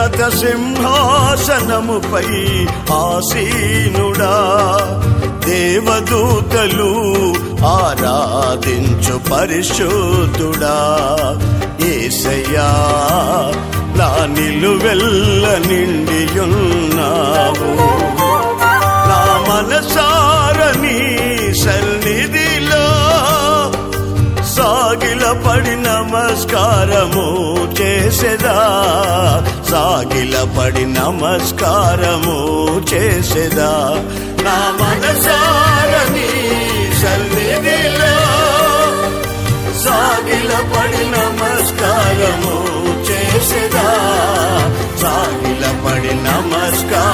ఉన్నత సింహాసనముపై ఆసీనుడా, దేవదూతలు ఆరాధించు పరిశుద్ధుడా. యేసయ్యా నా నిలువెల్ల నిండియున్నావు, నా మనసారని సన్నిధిలో సాగిలపడి నమస్కారము చేసెదా, సాగిలపడి నమస్కారము చేసెదా. నా మనసారని సన్నిధిలో సాగిలపడి నమస్కారము చేసెదా, సాగిలపడి నమస్కారం